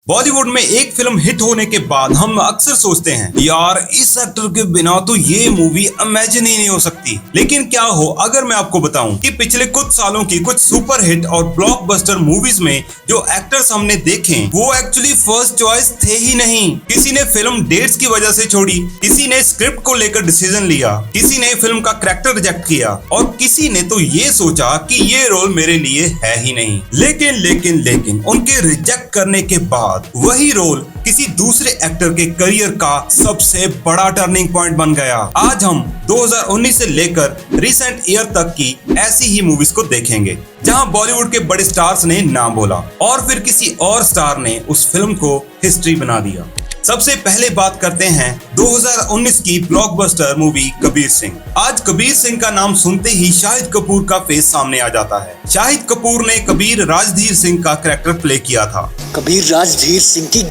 बॉलीवुड में एक film hit होने के बाद हम अक्सर सोचते हैं यार इस एक्टर के बिना तो ये मूवी इमेजिन ही नहीं हो सकती। लेकिन क्या हो अगर मैं आपको बताऊं कि पिछले कुछ सालों की कुछ सुपर हिट और ब्लॉकबस्टर मूवीज में जो एक्टर्स हमने देखे वो एक्चुअली फर्स्ट चॉइस थे ही नहीं। किसी ने फिल्म डेट्स की वजह से छोड़ी, किसी ने स्क्रिप्ट को लेकर डिसीजन लिया, किसी ने फिल्म का कैरेक्टर रिजेक्ट किया और किसी ने तो ये सोचा कि ये रोल मेरे लिए है ही नहीं। लेकिन उनके रिजेक्ट करने के बाद वही रोल किसी दूसरे एक्टर के करियर का सबसे बड़ा टर्निंग पॉइंट बन गया। आज हम 2019 से लेकर रिसेंट ईयर तक की ऐसी ही मूवीज को देखेंगे जहां बॉलीवुड के बड़े स्टार्स ने नाम बोला और फिर किसी और स्टार ने उस फिल्म को हिस्ट्री बना दिया। सबसे पहले बात करते हैं 2019 की ब्लॉकबस्टर मूवी कबीर सिंह। आज कबीर सिंह का नाम सुनते ही शाहिद कपूर का फेस सामने आ जाता है। शाहिद कपूर ने कबीर राजधीर सिंह का कैरेक्टर प्ले किया था। कबीर राजधीर सिंह की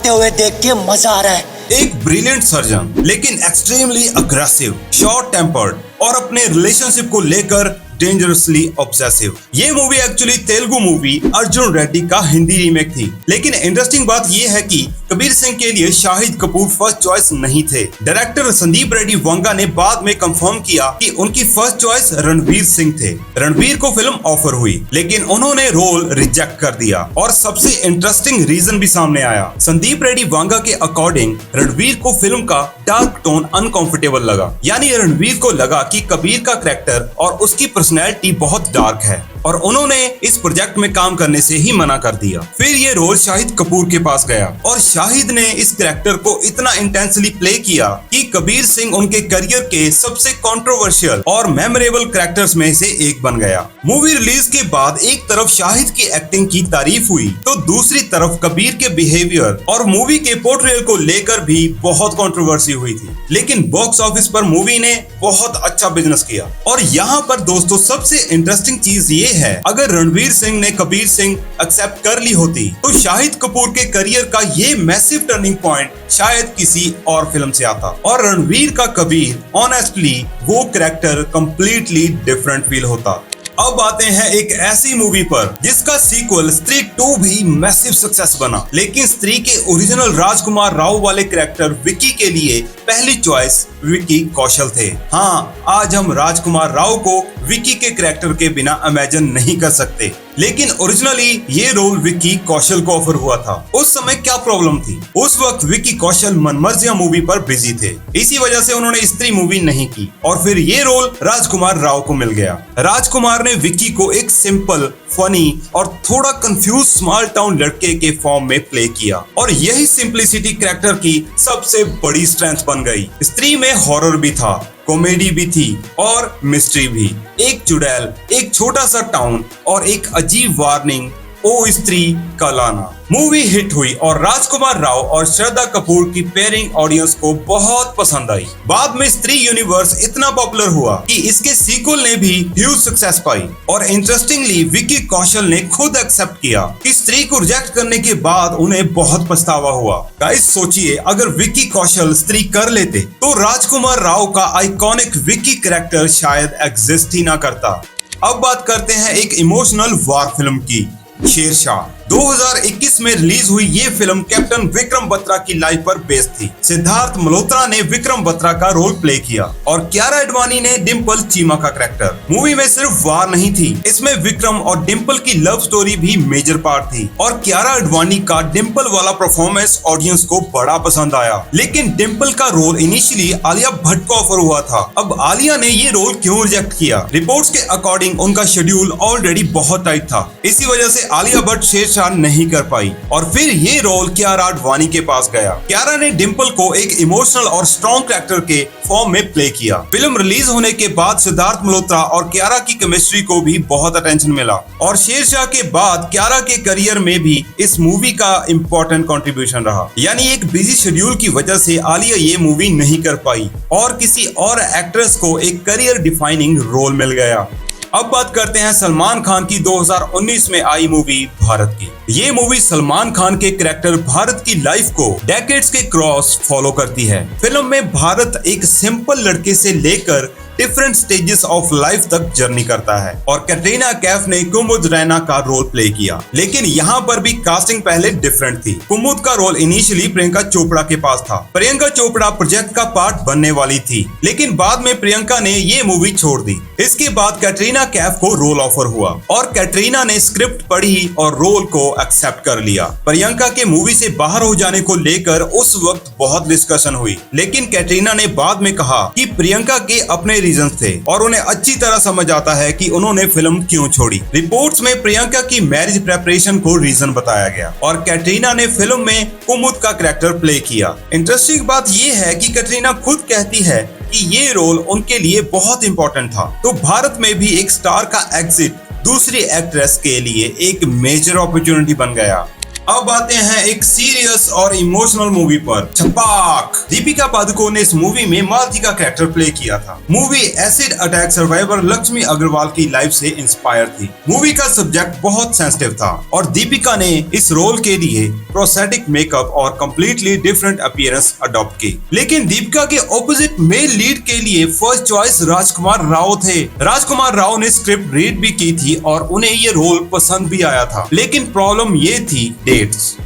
हुए देख के मजा आ रहा है। एक ब्रिलियंट सर्जन लेकिन एक्सट्रीमली अग्रेसिव, शॉर्ट टेम्पर्ड और अपने रिलेशनशिप को लेकर डेंजरसली ऑब्सेसिव। ये movie actually Telugu movie Arjun Reddy का हिंदी रीमेक थी। लेकिन इंटरेस्टिंग बात ये है कि कबीर सिंह के लिए शाहिद कपूर फर्स्ट चॉइस नहीं थे। डायरेक्टर संदीप रेड्डी वांगा ने बाद में कंफर्म किया कि उनकी फर्स्ट चॉइस रणवीर सिंह थे। रणवीर को फिल्म ऑफर हुई लेकिन उन्होंने रोल रिजेक्ट कर दिया और सबसे इंटरेस्टिंग रीजन भी सामने आया। संदीप रेड्डी वांगा के अकॉर्डिंग रणवीर को फिल्म का डार्क टोन अनकंफर्टेबल लगा। यानी रणवीर को लगा कि कबीर का कैरेक्टर और उसकी पर्सनैलिटी बहुत डार्क है और उन्होंने इस प्रोजेक्ट में काम करने से ही मना कर दिया। फिर ये रोल शाहिद कपूर के पास गया और शाहिद ने इस कैरेक्टर को इतना इंटेंसली प्ले किया कि कबीर सिंह उनके करियर के सबसे कंट्रोवर्शियल और मेमोरेबल कैरेक्टर्स में से एक बन गया। मूवी रिलीज के बाद एक तरफ शाहिद की एक्टिंग की तारीफ हुई तो दूसरी तरफ कबीर के बिहेवियर और मूवी के पोर्ट्रेयल को लेकर भी बहुत कंट्रोवर्सी हुई थी। लेकिन बॉक्स ऑफिस पर मूवी ने बहुत अच्छा बिजनेस किया। और यहाँ पर दोस्तों सबसे इंटरेस्टिंग चीज ये है, अगर रणवीर सिंह ने कबीर सिंह एक्सेप्ट कर ली होती तो शाहिद कपूर के करियर का ये मैसिव टर्निंग पॉइंट शायद किसी और फिल्म से आता और रणवीर का कबीर ऑनेस्टली वो कैरेक्टर कंप्लीटली डिफरेंट फील होता। अब आते हैं एक ऐसी मूवी पर जिसका सीक्वल स्त्री 2 भी मैसिव सक्सेस बना। लेकिन स्त्री के ओरिजिनल राजकुमार राव वाले कैरेक्टर विकी के लिए पहली चॉइस विकी कौशल थे। हाँ, आज हम राजकुमार राव को विकी के कैरेक्टर के बिना इमेजिन नहीं कर सकते। लेकिन ओरिजिनली ये रोल विकी कौशल को ऑफर हुआ था। उस समय क्या प्रॉब्लम थी? उस वक्त विकी कौशल मनमर्जिया मूवी पर बिजी थे, इसी वजह से उन्होंने स्त्री मूवी नहीं की और फिर ये रोल राजकुमार राव को मिल गया। राजकुमार ने विकी को एक सिंपल, फनी और थोड़ा कंफ्यूज स्मॉल टाउन लड़के के फॉर्म में प्ले किया और यही सिंप्लिसिटी कैरेक्टर की सबसे बड़ी स्ट्रेंथ बन गई। स्त्री में हॉरर भी था, कॉमेडी भी थी और मिस्ट्री भी। एक चुड़ैल, एक छोटा सा टाउन और एक अजीब वार्निंग, ओ स्त्री का लाना। मूवी हिट हुई और राजकुमार राव और श्रद्धा कपूर की पेयरिंग ऑडियंस को बहुत पसंद आई। बाद में स्त्री यूनिवर्स इतना पॉपुलर हुआ कि इसके सीक्वल ने भी ह्यूज सक्सेस पाई और इंटरेस्टिंगली विकी कौशल ने खुद एक्सेप्ट किया कि स्त्री को रिजेक्ट करने के बाद उन्हें बहुत पछतावा हुआ। गाइस सोचिए, अगर विकी कौशल स्त्री कर लेते तो राजकुमार राव का आइकॉनिक विकी कैरेक्टर शायद एग्जिस्ट ही ना करता। अब बात करते हैं एक इमोशनल वॉर फिल्म की, शेरशाह। 2021 में रिलीज हुई ये फिल्म कैप्टन विक्रम बत्रा की लाइफ पर बेस्ड थी। सिद्धार्थ मल्होत्रा ने विक्रम बत्रा का रोल प्ले किया और कियारा एडवाणी ने डिम्पल चीमा का कैरेक्टर। मूवी में सिर्फ वार नहीं थी, इसमें विक्रम और डिम्पल की लव स्टोरी भी मेजर पार्ट थी और कियारा एडवाणी का डिम्पल वाला परफॉर्मेंस ऑडियंस को बड़ा पसंद आया। लेकिन डिम्पल का रोल इनिशियली आलिया भट्ट को ऑफर हुआ था। अब आलिया ने ये रोल क्यों रिजेक्ट किया? रिपोर्ट्स के अकॉर्डिंग उनका शेड्यूल ऑलरेडी बहुत टाइट था, इसी वजह से आलिया भट्ट शेरशाह नहीं कर पाई और फिर ये रोल कियारा आडवाणी के पास गया। कियारा ने डिम्पल को एक इमोशनल और स्ट्रॉन्ग कैरेक्टर के फॉर्म में प्ले किया। फिल्म रिलीज होने के बाद सिद्धार्थ मल्होत्रा और कियारा की केमिस्ट्री को भी बहुत अटेंशन मिला और शेरशाह के बाद कियारा के करियर में भी इस मूवी का इम्पोर्टेंट कंट्रीब्यूशन रहा। यानी एक बिजी शेड्यूल की वजह से आलिया ये मूवी नहीं कर पाई और किसी और एक्ट्रेस को एक करियर डिफाइनिंग रोल मिल गया। अब बात करते हैं सलमान खान की 2019 में आई मूवी भारत की। ये मूवी सलमान खान के कैरेक्टर भारत की लाइफ को डेकेड्स के क्रॉस फॉलो करती है। फिल्म में भारत एक सिंपल लड़के से लेकर डिफरेंट स्टेजेस ऑफ लाइफ तक जर्नी करता है और कैटरीना कैफ ने कुमुद रैना का रोल प्ले किया। लेकिन यहाँ पर भी कास्टिंग पहले डिफरेंट थी। कुमुद का रोल इनिशियली प्रियंका चोपड़ा के पास था। प्रियंका चोपड़ा प्रोजेक्ट का पार्ट बनने वाली थी, लेकिन बाद में प्रियंका ने ये मूवी छोड़ दी। इसके बाद कैटरीना कैफ को रोल ऑफर हुआ और कैटरीना ने स्क्रिप्ट पढ़ी और रोल को एक्सेप्ट कर लिया। प्रियंका के मूवी से बाहर हो जाने को लेकर उस वक्त बहुत डिस्कशन हुई, लेकिन कैटरीना ने बाद में कहा कि प्रियंका के अपने रीजन थे और उन्हें अच्छी तरह समझ आता है कि उन्होंने फिल्म क्यों छोड़ी। रिपोर्ट्स में प्रियंका की मैरिज प्रेपरेशन को रीजन बताया गया और कैटरीना ने फिल्म में कुमुद का कैरेक्टर प्ले किया। इंटरेस्टिंग बात यह है कि कैटरीना खुद कहती है कि ये रोल उनके लिए बहुत इंपॉर्टेंट था। तो भारत में भी एक स्टार का एग्जिट दूसरी एक्ट्रेस के लिए एक मेजर अपॉर्चुनिटी बन गया। अब आते हैं एक सीरियस और इमोशनल मूवी पर, छपाक। दीपिका पादुकोण ने इस मूवी में मालती का कैरेक्टर प्ले किया था। Movie acid attack survivor Lakshmi Agarwal की लाइफ से इंस्पायर थी। मूवी का सब्जेक्ट बहुत सेंसिटिव था और दीपिका ने इस रोल के लिए प्रोस्थेटिक मेकअप और कम्प्लीटली डिफरेंट अपीयरेंस अडॉप्ट की। लेकिन दीपिका के ऑपोजिट मेल लीड के लिए फर्स्ट चॉइस राजकुमार राव थे। राजकुमार राव ने स्क्रिप्ट रीड भी की थी और उन्हें ये रोल पसंद भी आया था, लेकिन प्रॉब्लम ये थी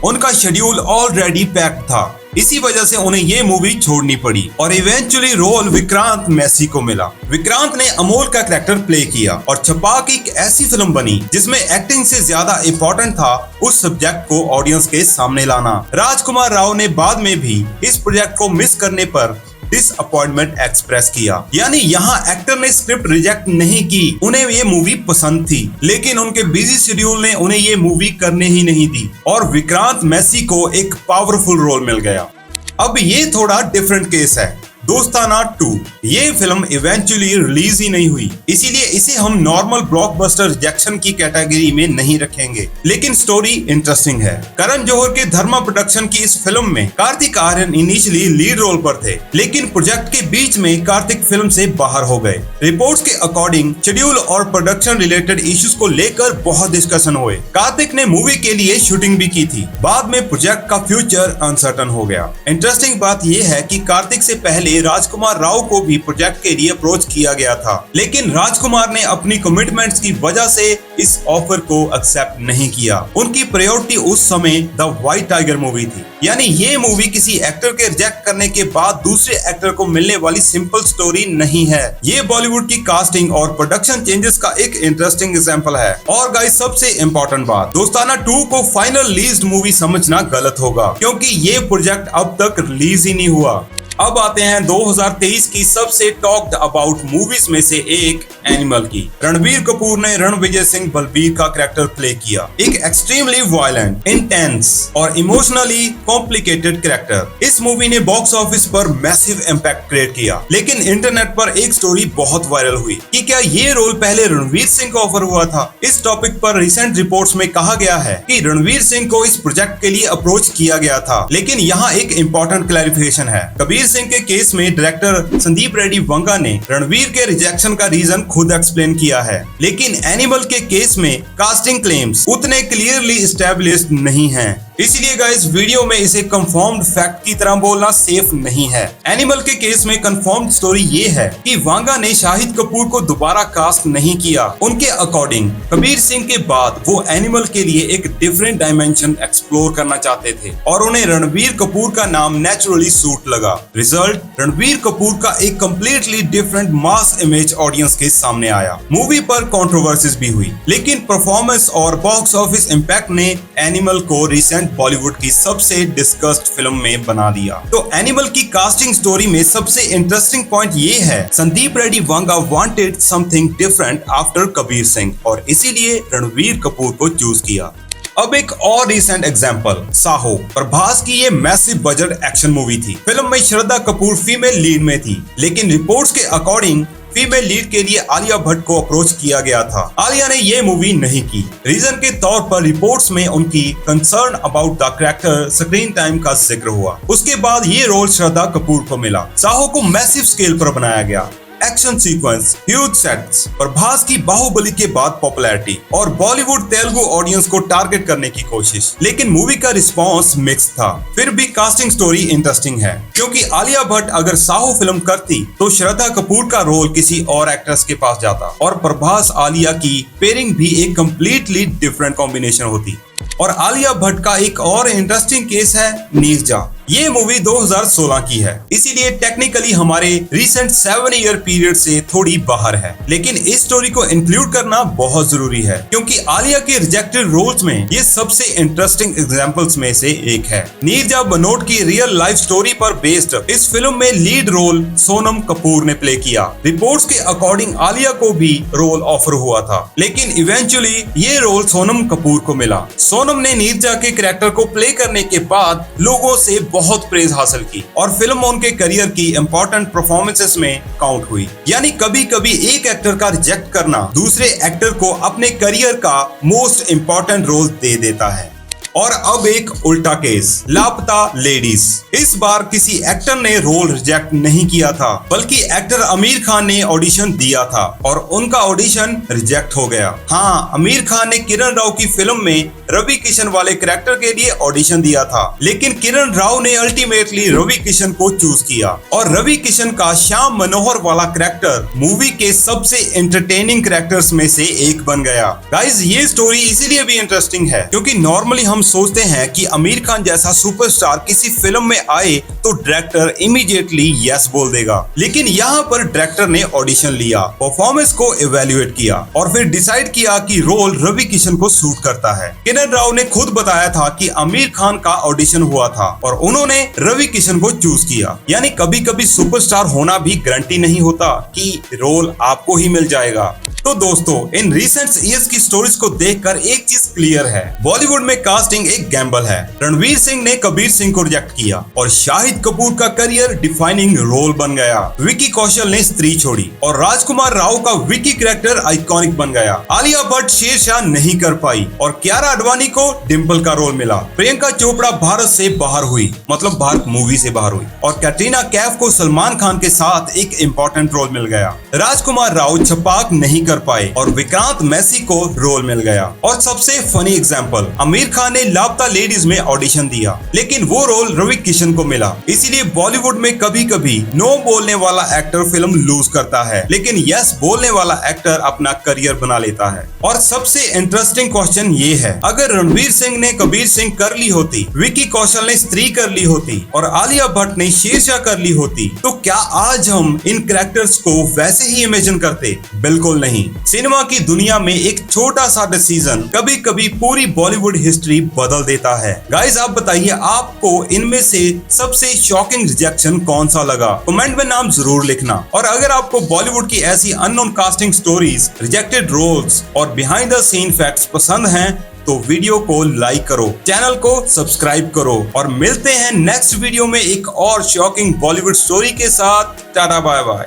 उनका शेड्यूल ऑलरेडी पैक्ड था। इसी वजह से उन्हें ये मूवी छोड़नी पड़ी और इवेंचुअली रोल विक्रांत मैसी को मिला। विक्रांत ने अमोल का कैरेक्टर प्ले किया और छपाक एक ऐसी फिल्म बनी जिसमें एक्टिंग से ज्यादा इम्पोर्टेंट था उस सब्जेक्ट को ऑडियंस के सामने लाना। राजकुमार राव ने बाद में भी इस प्रोजेक्ट को मिस करने पर डिसअपॉइंटमेंट एक्सप्रेस किया। यानी यहाँ एक्टर ने स्क्रिप्ट रिजेक्ट नहीं की, उन्हें ये मूवी पसंद थी, लेकिन उनके बिजी शेड्यूल ने उन्हें ये मूवी करने ही नहीं दी और विक्रांत मैसी को एक पावरफुल रोल मिल गया। अब ये थोड़ा डिफरेंट केस है। दोस्ताना 2 ये फिल्म इवेंचुअली रिलीज ही नहीं हुई, इसीलिए इसे हम नॉर्मल ब्लॉकबस्टर रिजेक्शन की कैटेगरी में नहीं रखेंगे, लेकिन स्टोरी इंटरेस्टिंग है। करण जौहर के धर्मा प्रोडक्शन की इस फिल्म में Kartik Aaryan initially lead role पर थे, लेकिन प्रोजेक्ट के बीच में कार्तिक फिल्म से बाहर हो गए। रिपोर्ट्स के अकॉर्डिंग शेड्यूल और प्रोडक्शन रिलेटेड इश्यूज को लेकर बहुत डिस्कशन हुए। कार्तिक ने मूवी के लिए शूटिंग भी की थी, बाद में प्रोजेक्ट का फ्यूचर अनसर्टन हो गया। इंटरेस्टिंग बात यह है कि कार्तिक से पहले राजकुमार राव को भी प्रोजेक्ट के लिए अप्रोच किया गया था, लेकिन राजकुमार ने अपनी कमिटमेंट्स की वजह से इस ऑफर को एक्सेप्ट नहीं किया। उनकी प्रायोरिटी उस समय द व्हाइट टाइगर मूवी थी। यानी ये मूवी किसी एक्टर के रिजेक्ट करने के बाद दूसरे एक्टर को मिलने वाली सिंपल स्टोरी नहीं है। ये बॉलीवुड की कास्टिंग और प्रोडक्शन चेंजेस का एक इंटरेस्टिंग एग्जांपल है। और गाइस, सबसे इम्पोर्टेंट बात, दोस्ताना 2 को फाइनल रिलीज्ड मूवी समझना गलत होगा, क्योंकि ये प्रोजेक्ट अब तक रिलीज ही नहीं हुआ। अब आते हैं 2023 की सबसे टॉक्ड अबाउट मूवीज में से एक, एनिमल की। रणबीर कपूर ने रणविजय सिंह बलबीर का कैरेक्टर प्ले किया। एक एक्सट्रीमली वायलेंट, इंटेंस और इमोशनली कॉम्प्लिकेटेड कैरेक्टर। इस मूवी ने बॉक्स ऑफिस पर मैसिव इम्पैक्ट क्रिएट किया, लेकिन इंटरनेट पर एक स्टोरी बहुत वायरल हुई कि क्या ये रोल पहले रणवीर सिंह को ऑफर हुआ था। इस टॉपिक पर रिसेंट रिपोर्ट्स में कहा गया है कि रणवीर सिंह को इस प्रोजेक्ट के लिए अप्रोच किया गया था, लेकिन यहाँ एक इम्पोर्टेंट क्लैरिफिकेशन है। कबीर सिंह के केस में डायरेक्टर संदीप रेड्डी वंगा ने रणवीर के रिजेक्शन का रीजन खुद एक्सप्लेन किया है, लेकिन एनिमल के केस में कास्टिंग क्लेम्स उतने क्लियरली एस्टैब्लिश्ड नहीं हैं। इसलिए गाइस, वीडियो में इसे कंफर्म्ड फैक्ट की तरह बोलना सेफ नहीं है। एनिमल के केस में कंफर्म्ड स्टोरी ये है कि वांगा ने शाहिद कपूर को दोबारा कास्ट नहीं किया। उनके अकॉर्डिंग कबीर सिंह के बाद वो एनिमल के लिए एक डिफरेंट डायमेंशन एक्सप्लोर करना चाहते थे और उन्हें रणबीर कपूर का नाम नेचुरली सूट लगा। रिजल्ट, रणबीर कपूर का एक completely different mass image audience के सामने आया। मूवी पर कंट्रोवर्सीज भी हुई, लेकिन परफॉर्मेंस और बॉक्स ऑफिस इम्पैक्ट ने एनिमल को रिसेंट बॉलीवुड की सबसे डिस्कस्ड फिल्म में बना दिया। तो एनिमल की कास्टिंग स्टोरी में सबसे इंटरेस्टिंग पॉइंट ये है, Sandeep Reddy Vanga wanted something different after Kabir Singh और इसीलिए रणबीर कपूर को चूज किया। अब एक और रिसेंट एग्जांपल, साहो। प्रभास की ये मैसिव बजट एक्शन मूवी थी। फिल्म में श्रद्धा कपूर फीमेल लीड में थी, लेकिन रिपोर्ट्स के अकॉर्डिंग फीमेल लीड के लिए आलिया भट्ट को अप्रोच किया गया था। आलिया ने ये मूवी नहीं की। रीजन के तौर पर रिपोर्ट्स में उनकी concern about the character screen time का जिक्र हुआ। उसके बाद ये रोल श्रद्धा कपूर को मिला। साहो को मैसिव स्केल पर बनाया गया। Action sequence, huge sets, Prabhas की बाहुबली के बाद पॉपुलैरिटी और बॉलीवुड तेलुगु ऑडियंस को टारगेट करने की कोशिश। लेकिन मूवी का रिस्पॉन्स मिक्स था। फिर भी कास्टिंग स्टोरी इंटरेस्टिंग है, क्योंकि आलिया भट्ट अगर साहू फिल्म करती तो श्रद्धा कपूर का रोल किसी और एक्ट्रेस के पास जाता और प्रभास आलिया की पेयरिंग भी एक कंप्लीटली डिफरेंट कॉम्बिनेशन होती। और आलिया भट्ट का एक और इंटरेस्टिंग केस है नीरजा। ये मूवी 2016 की है, इसीलिए टेक्निकली हमारे रिसेंट 7 ईयर पीरियड से थोड़ी बाहर है। लेकिन इस स्टोरी को इंक्लूड करना बहुत जरूरी है, क्योंकि आलिया के रिजेक्टेड रोल्स में ये सबसे इंटरेस्टिंग एग्जांपल्स में से एक है। नीरजा बनोट की रियल लाइफ स्टोरी पर बेस्ड इस फिल्म में लीड रोल सोनम कपूर ने प्ले किया। रिपोर्ट्स के अकॉर्डिंग आलिया को भी रोल ऑफर हुआ था, लेकिन इवेंचुअली ये रोल सोनम कपूर को मिला। सोनम ने नीरजा के कैरेक्टर को प्ले करने के बाद लोगों से बहुत प्रेज हासिल की और फिल्म उनके करियर की इंपॉर्टेंट परफॉर्मेंसेस में काउंट हुई। यानी कभी कभी एक एक्टर का रिजेक्ट करना दूसरे एक्टर को अपने करियर का मोस्ट इंपॉर्टेंट रोल दे देता है। और अब एक उल्टा केस, लापता लेडीज। इस बार किसी एक्टर ने रोल रिजेक्ट नहीं किया था, बल्कि एक्टर आमिर खान ने ऑडिशन दिया था और उनका ऑडिशन रिजेक्ट हो गया। हाँ, आमिर खान ने किरण राव की फिल्म में रवि किशन वाले कैरेक्टर के लिए ऑडिशन दिया था, लेकिन किरण राव ने अल्टीमेटली रवि किशन को चूज किया और रवि किशन का श्याम मनोहर वाला कैरेक्टर मूवी के सबसे एंटरटेनिंग कैरेक्टर्स में से एक बन गया। गाइस, ये स्टोरी इसीलिए भी इंटरेस्टिंग है क्योंकि नॉर्मली हम सोचते हैं कि आमिर खान जैसा सुपरस्टार किसी फिल्म में आए तो डायरेक्टर इमीडिएटली यस बोल देगा, लेकिन यहाँ पर डायरेक्टर ने ऑडिशन लिया, परफॉर्मेंस को इवेल्युएट किया और फिर डिसाइड किया कि रोल रवि किशन को सूट करता है। किरण राव ने खुद बताया था कि आमिर खान का ऑडिशन हुआ था और उन्होंने रवि किशन को चूज किया। यानी कभी कभी सुपरस्टार होना भी गारंटी नहीं होता कि रोल आपको ही मिल जाएगा। तो दोस्तों, इन रिसेंट ईयर्स की स्टोरीज को देखकर एक चीज क्लियर है, बॉलीवुड में कास्टिंग एक गैम्बल है। रणवीर सिंह ने कबीर सिंह को रिजेक्ट किया और शाहिद कपूर का करियर डिफाइनिंग रोल बन गया। विकी कौशल ने स्त्री छोड़ी और राजकुमार राव का विकी कैरेक्टर आइकॉनिक बन गया। आलिया भट्ट शेरशाह नहीं कर पाई और कियारा आडवाणी को डिम्पल का रोल मिला। प्रियंका चोपड़ा भारत से बाहर हुई, मतलब भारत मूवी से बाहर हुई और कैटरीना कैफ को सलमान खान के साथ एक इम्पोर्टेंट रोल मिल गया। राजकुमार राव छपाक नहीं कर पाए और विक्रांत मैसी को रोल मिल गया। और सबसे फनी एग्जांपल, आमिर खान ने लापता लेडीज में ऑडिशन दिया, लेकिन वो रोल रवि किशन को मिला। इसीलिए बॉलीवुड में कभी कभी नो बोलने वाला एक्टर फिल्म लूज करता है, लेकिन यस बोलने वाला एक्टर अपना करियर बना लेता है। और सबसे इंटरेस्टिंग क्वेश्चन ये है, अगर रणवीर सिंह ने कबीर सिंह कर ली होती, विकी कौशल ने स्त्री कर ली होती और आलिया भट्ट ने शेरशाह कर ली होती, तो क्या आज हम इन कैरेक्टर्स को वैसे ही इमेजिन करते? बिल्कुल नहीं। सिनेमा की दुनिया में एक छोटा सा डिसीजन कभी कभी पूरी बॉलीवुड हिस्ट्री बदल देता है। गाइस, आप बताइए आपको इनमें से सबसे शॉकिंग रिजेक्शन कौन सा लगा? कमेंट में नाम जरूर लिखना। और अगर आपको बॉलीवुड की ऐसी unknown casting stories, rejected roles और बिहाइंड द सीन फैक्ट्स पसंद हैं तो वीडियो को लाइक करो, चैनल को सब्सक्राइब करो और मिलते हैं नेक्स्ट वीडियो में एक और शॉकिंग बॉलीवुड स्टोरी के साथ। Tata bye bye.